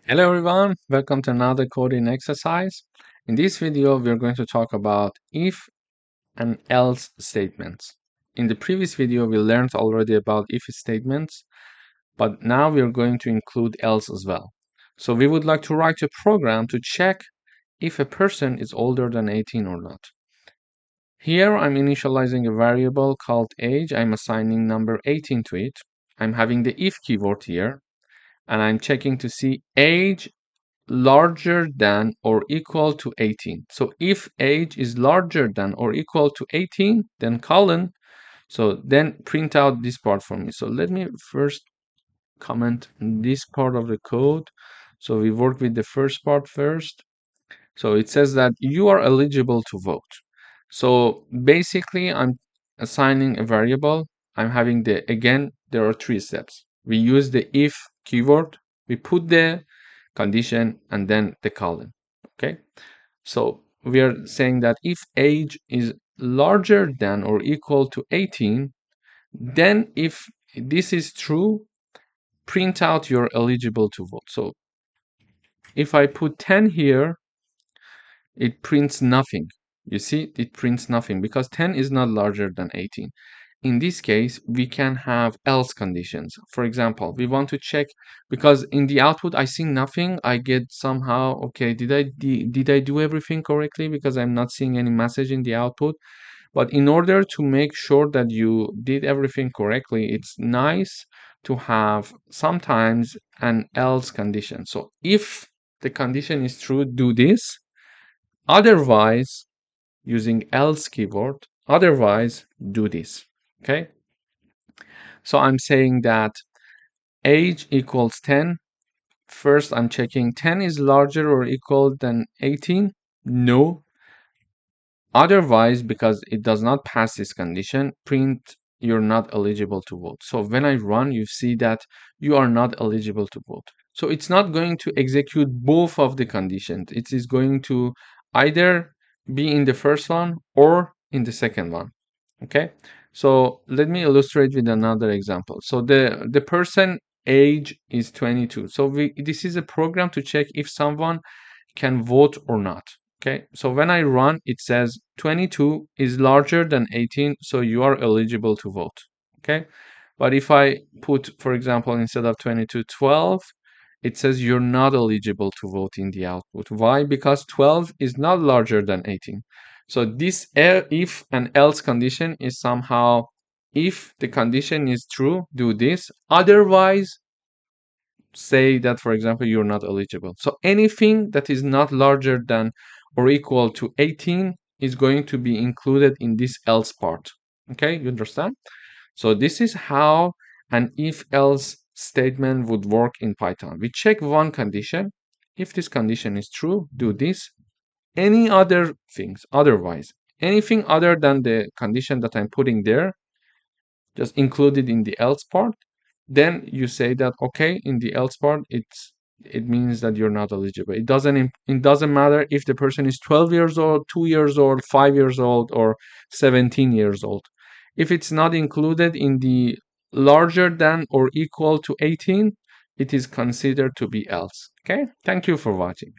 Hello everyone, welcome to another coding exercise. In this video, we're going to talk about if and else statements. In the previous video, we learned already about if statements, but now we're going to include else as well. So we would like to write a program to check if a person is older than 18 or not. Here, I'm initializing a variable called age. I'm assigning number 18 to it. I'm having the if keyword here, and I'm checking to see age larger than or equal to 18. So if age is larger than or equal to 18, then colon. So then print out this part for me. So let me first comment this part of the code. So we work with the first part first. So it says that you are eligible to vote. So basically I'm assigning a variable. I'm having again, there are three steps. We use the if keyword. We put the condition and then the colon. Okay, so we are saying that if age is larger than or equal to 18, then if this is true, print out you're eligible to vote. So if I put 10 here, it prints nothing. You see, it prints nothing because 10 is not larger than 18. In this case, we can have else conditions. For example, we want to check because in the output I see nothing. I get somehow, okay, did I do everything correctly? Because I'm not seeing any message in the output. But in order to make sure that you did everything correctly, it's nice to have sometimes an else condition. So if the condition is true, do this. Otherwise, using else keyword, otherwise do this. Okay, so I'm saying that age equals 10. First, I'm checking 10 is larger or equal than 18. No. Otherwise, because it does not pass this condition, print you're not eligible to vote. So when I run, you see that you are not eligible to vote. So it's not going to execute both of the conditions. It is going to either be in the first one or in the second one. Okay, so let me illustrate with another example. So the person age is 22. So this is a program to check if someone can vote or not. Okay, so when I run, it says 22 is larger than 18, so you are eligible to vote. Okay, but if I put, for example, instead of 22, 12, it says you're not eligible to vote in the output. Why? Because 12 is not larger than 18. So this if and else condition is somehow, if the condition is true, do this. Otherwise, say that, for example, you're not eligible. So anything that is not larger than or equal to 18 is going to be included in this else part. Okay, you understand? So this is how an if-else statement would work in Python. We check one condition. If this condition is true, do this. Any other things, otherwise, anything other than the condition that I'm putting there, just include it in the else part. Then you say that, okay, in the else part, it means that you're not eligible. It doesn't matter if the person is 12 years old, 2 years old, 5 years old, or 17 years old. If it's not included in the larger than or equal to 18, it is considered to be else. Okay, thank you for watching.